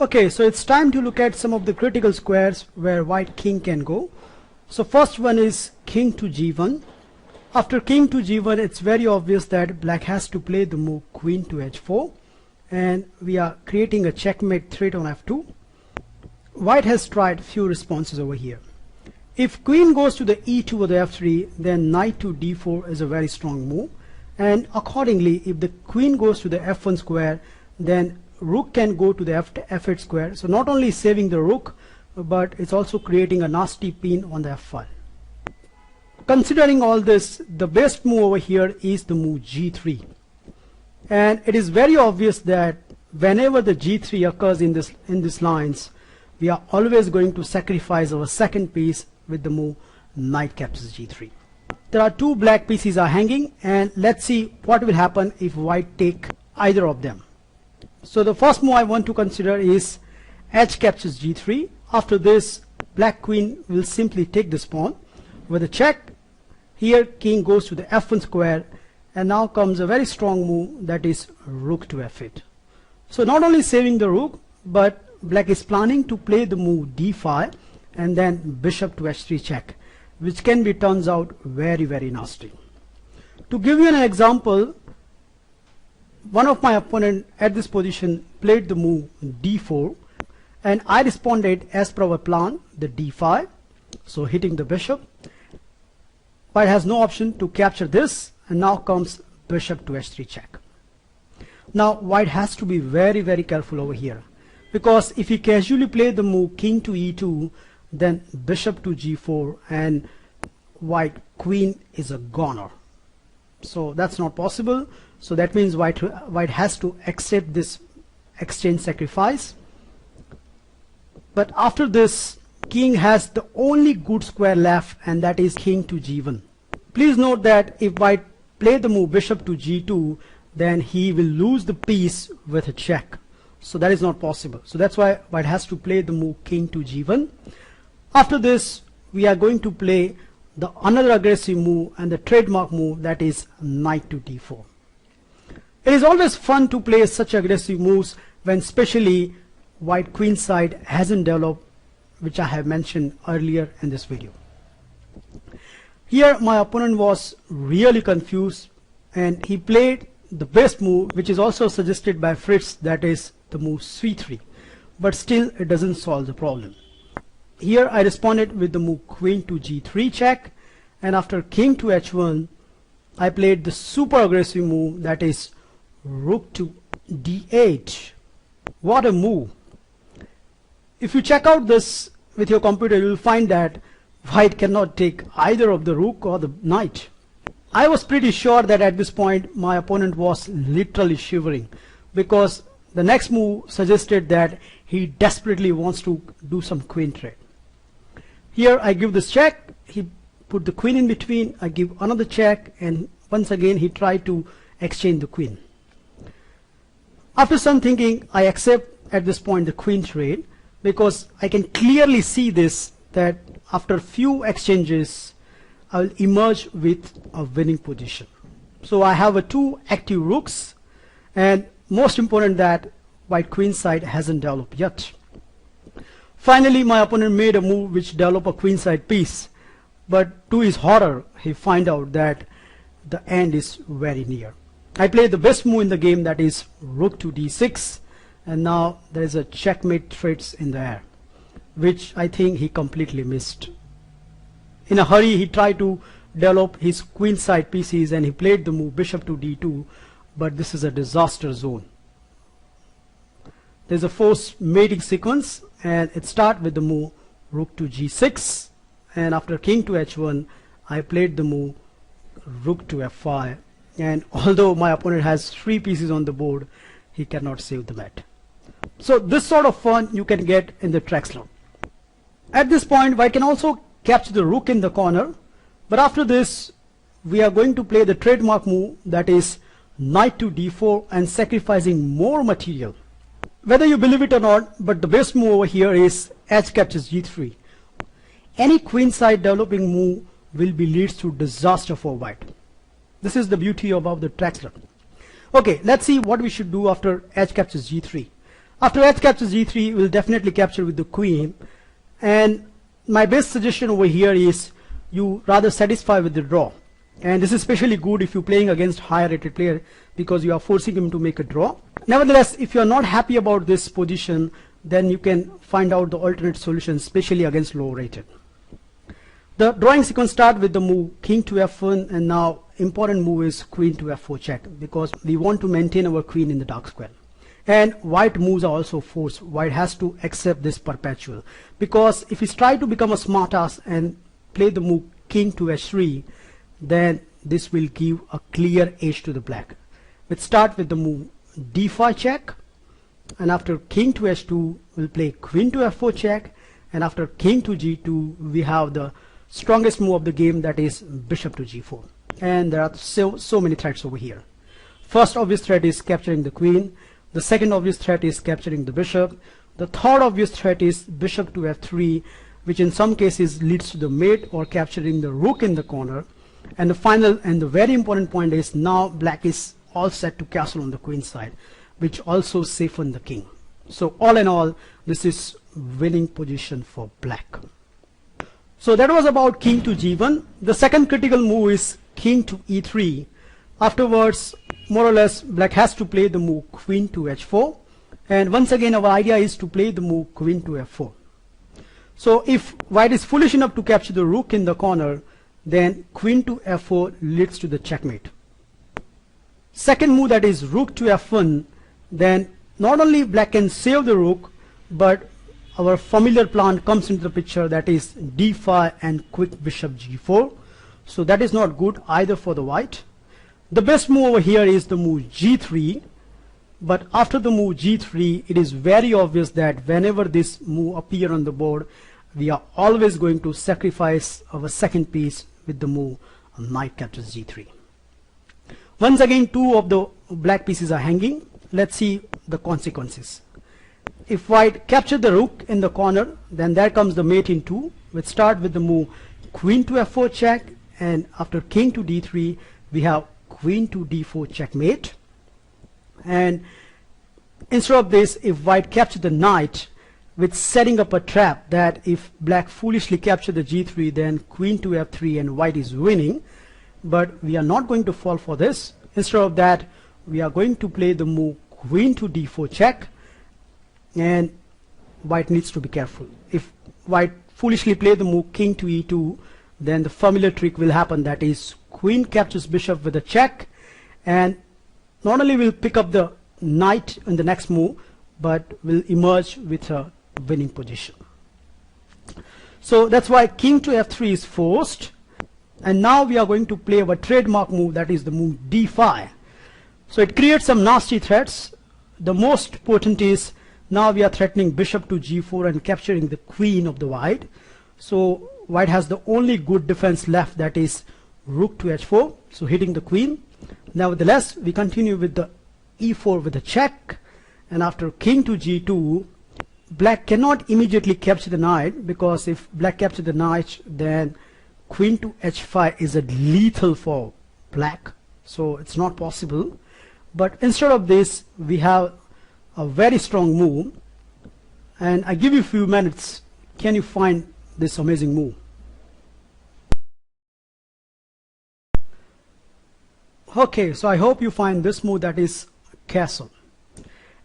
Okay, so it's time to look at some of the critical squares where white king can go. So first one is king to g1. After king to g1, it's very obvious that black has to play the move queen to h4, and we are creating a checkmate threat on f2. White has tried few responses over here. If queen goes to the e2 or the f3, then knight to d4 is a very strong move, and accordingly if the queen goes to the f1 square, then rook can go to the f8 square. So not only saving the rook, but it's also creating a nasty pin on the f file. Considering all this, the best move over here is the move g3, and it is very obvious that whenever the g3 occurs in these lines, we are always going to sacrifice our second piece with the move knight captures g3. There are two black pieces are hanging, and let's see what will happen if white take either of them. So the first move I want to consider is h captures g3. After this, black queen will simply take this pawn with a check. Here king goes to the f1 square, and now comes a very strong move, that is rook to f8. So not only saving the rook, but black is planning to play the move d5 and then bishop to h3 check, which can be turns out very, very nasty. To give you an example, one of my opponent at this position played the move d4, and I responded as per our plan, the d5, so hitting the bishop. White has no option to capture this, and now comes bishop to h3 check. Now white has to be very, very careful over here, because if he casually play the move king to e2, then bishop to g4, and white queen is a goner. So that's not possible. So that means white has to accept this exchange sacrifice. But after this, king has the only good square left, and that is king to g1. Please note that if white play the move bishop to g2, then he will lose the piece with a check. So that is not possible. So that's why white has to play the move king to g1. After this, we are going to play the another aggressive move and the trademark move, that is knight to d4. It is always fun to play such aggressive moves when especially white queen side hasn't developed, which I have mentioned earlier in this video. Here my opponent was really confused, and he played the best move, which is also suggested by Fritz, that is the move c3, but still it doesn't solve the problem. Here I responded with the move queen to g3 check, and after king to h1, I played the super aggressive move, that is rook to d8. What a move! If you check out this with your computer, you will find that white cannot take either of the rook or the knight. I was pretty sure that at this point my opponent was literally shivering, because the next move suggested that he desperately wants to do some queen trade. Here I give this check, he put the queen in between, I give another check, and once again he tried to exchange the queen. After some thinking, I accept at this point the queen trade, because I can clearly see this, that after few exchanges I will emerge with a winning position. So I have two active rooks, and most important that white queen side hasn't developed yet. Finally my opponent made a move which developed a queen side piece, but to his horror he find out that the end is very near. I played the best move in the game, that is rook to d6, and now there is a checkmate threats in the air, which I think he completely missed. In a hurry he tried to develop his queen side pieces, and he played the move bishop to d2, but this is a disaster zone. There's a forced mating sequence, and it starts with the move rook to g6, and after king to h1 I played the move rook to f5, and although my opponent has 3 pieces on the board, he cannot save the mat. So this sort of fun you can get in the Traxler. At this point white can also capture the rook in the corner, but after this we are going to play the trademark move, that is knight to d4, and sacrificing more material. Whether you believe it or not, but the best move over here is h captures g3. Any queen side developing move will be leads to disaster for white. This is the beauty about the Traxler. Okay, let's see what we should do after h captures g3. After h captures g3, we'll definitely capture with the queen. And my best suggestion over here is you rather satisfy with the draw. And this is especially good if you're playing against higher rated player, because you are forcing him to make a draw. Nevertheless, if you are not happy about this position, then you can find out the alternate solution, especially against low rated. The drawing sequence starts with the move king to f1, and now important move is queen to f4 check, because we want to maintain our queen in the dark square. And white moves are also forced. White has to accept this perpetual, because if he tries to become a smartass and play the move king to h3, then this will give a clear edge to the black. Let's start with the move d5 check, and after king to h2 we'll play queen to f4 check, and after king to g2 we have the strongest move of the game, that is bishop to g4. And there are so many threats over here. First obvious threat is capturing the queen. The second obvious threat is capturing the bishop. The third obvious threat is bishop to f3, which in some cases leads to the mate or capturing the rook in the corner. And the final and the very important point is now black is all set to castle on the queen side, which also safens the king. So all in all, this is winning position for black. So that was about king to g1. The second critical move is king to e3. Afterwards, more or less, black has to play the move queen to h4. And once again, our idea is to play the move queen to f4. So if white is foolish enough to capture the rook in the corner, then queen to f4 leads to the checkmate. Second move, that is rook to f1, then not only black can save the rook, but our familiar plan comes into the picture, that is d5 and quick bishop g4. So that is not good either for the white. The best move over here is the move g3, but after the move g3, it is very obvious that whenever this move appears on the board, we are always going to sacrifice our second piece with the move knight captures g3. Once again, two of the black pieces are hanging. Let's see the consequences. If white captures the rook in the corner, then there comes the mate in 2. We'll start with the move queen to f4 check, and after king to d3 we have queen to d4 checkmate. And instead of this, if white captures the knight, with setting up a trap that if black foolishly capture the g3, then queen to f3 and white is winning. But we are not going to fall for this. Instead of that, we are going to play the move queen to d4 check, and white needs to be careful. If white foolishly play the move king to e2, then the familiar trick will happen, that is queen captures bishop with a check, and not only will pick up the knight in the next move, but will emerge with a winning position. So that's why king to f3 is forced. And now we are going to play our trademark move, that is the move d5. So it creates some nasty threats. The most potent is now we are threatening bishop to g4 and capturing the queen of the white. So white has the only good defense left, that is rook to h4, so hitting the queen. Nevertheless, we continue with the e4 with a check, and after king to g2, black cannot immediately capture the knight, because if black captures the knight, then queen to h5 is a lethal for black, so it's not possible. But instead of this, we have a very strong move, and I give you a few minutes. Can you find this amazing move? Okay, so I hope you find this move, that is castle.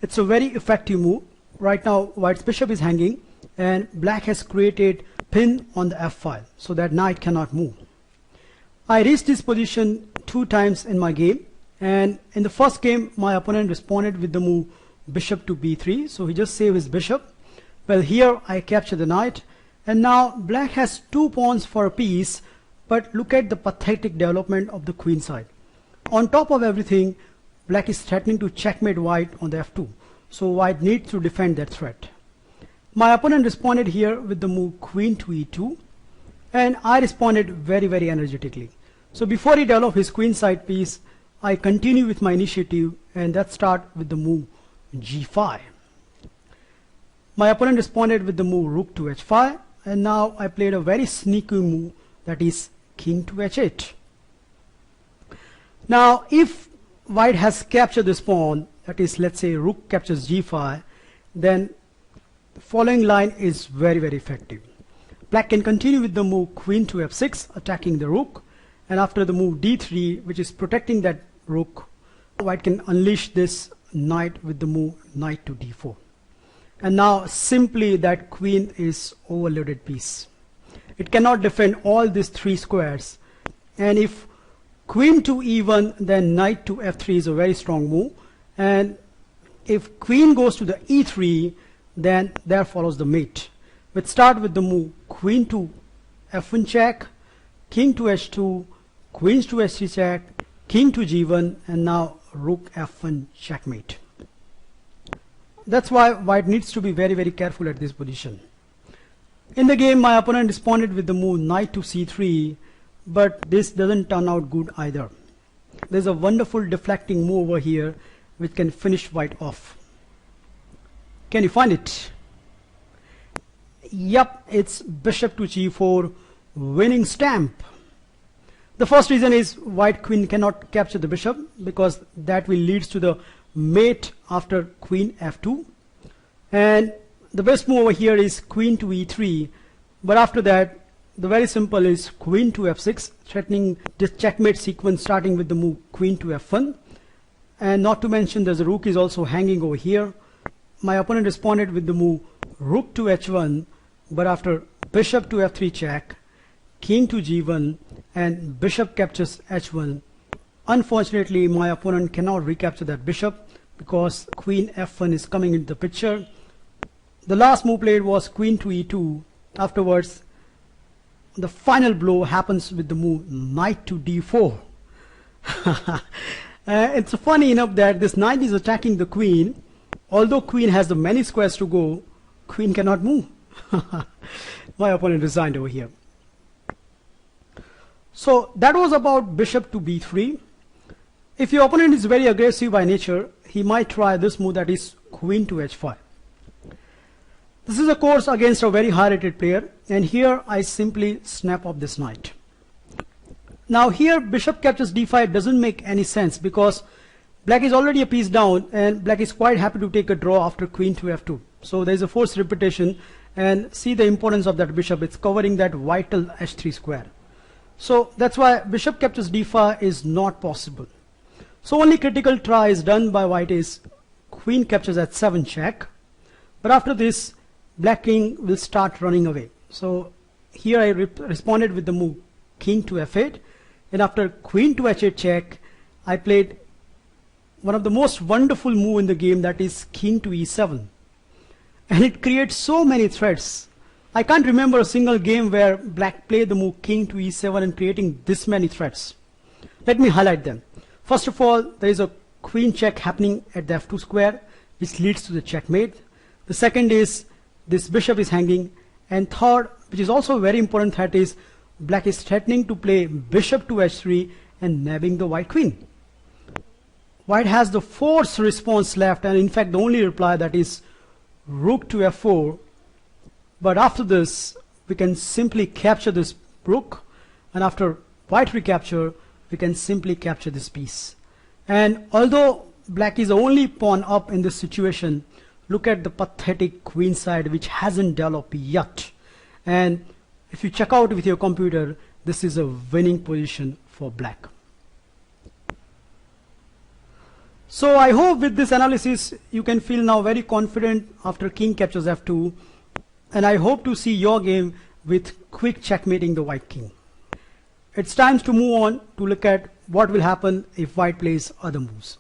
It's a very effective move. Right now white's bishop is hanging and black has created pin on the f file so that knight cannot move. I reached this position 2 times in my game, and in the first game my opponent responded with the move bishop to b3, so he just saved his bishop. Well, here I capture the knight, and now black has 2 pawns for a piece, but look at the pathetic development of the queen side. On top of everything, black is threatening to checkmate white on the f2, so white needs to defend that threat. My opponent responded here with the move queen to e2, and I responded very energetically. So before he developed his queen side piece, I continue with my initiative, and that start with the move g5. My opponent responded with the move rook to h5, and now I played a very sneaky move, that is king to h8. Now if white has captured this pawn, that is, let's say rook captures g5, then the following line is very, very effective. Black can continue with the move queen to f6, attacking the rook, and after the move d3, which is protecting that rook, white can unleash this knight with the move knight to d4. And now simply that queen is overloaded piece. It cannot defend all these three squares, and if queen to e1, then knight to f3 is a very strong move, and if queen goes to the e3, then there follows the mate. Let's start with the move queen to f1 check, king to h2, queens to h3 check, king to g1, and now rook f1 checkmate. That's why white needs to be very, very careful at this position. In the game, my opponent responded with the move knight to c3, but this doesn't turn out good either. There's a wonderful deflecting move over here which can finish white off. Can you find it? Yup, it's bishop to g4, winning stamp. The first reason is white queen cannot capture the bishop because that will lead to the mate after queen f2, and the best move over here is queen to e3, but after that the very simple is queen to f6, threatening this checkmate sequence starting with the move queen to f1, and not to mention there's a rook is also hanging over here. My opponent responded with the move rook to h1, but after bishop to f3 check, king to g1, and bishop captures h1. Unfortunately, my opponent cannot recapture that bishop because queen f1 is coming into the picture. The last move played was queen to e2. Afterwards, the final blow happens with the move knight to d4. It's funny enough that this knight is attacking the queen. Although queen has the many squares to go, queen cannot move. My opponent resigned over here. So that was about bishop to b3. If your opponent is very aggressive by nature, he might try this move, that is queen to h5. This is a course against a very high rated player, and here I simply snap off this knight. Now here bishop captures d5 doesn't make any sense because black is already a piece down and black is quite happy to take a draw after queen to f2. So there is a forced repetition, and see the importance of that bishop. It's covering that vital h3 square. So that's why bishop captures d5 is not possible. So only critical try is done by white is queen captures h7 check, but after this black king will start running away. So here I responded with the move king to f8, and after queen to h8 check, I played one of the most wonderful move in the game, that is king to e7, and it creates so many threats. I can't remember a single game where black played the move king to e7 and creating this many threats. Let me highlight them. First of all, there is a queen check happening at the f2 square, which leads to the checkmate. The second is this bishop is hanging, and third, which is also a very important threat, is black is threatening to play bishop to h3 and nabbing the white queen. White has the forced response left, and in fact the only reply, that is rook to f4. But after this we can simply capture this rook, and after white recapture we can simply capture this piece. And although black is the only pawn up in this situation, look at the pathetic queen side which hasn't developed yet. And if you check out with your computer, this is a winning position for black. So I hope with this analysis you can feel now very confident after king captures f2, and I hope to see your game with quick checkmating the white king. It's time to move on to look at what will happen if white plays other moves.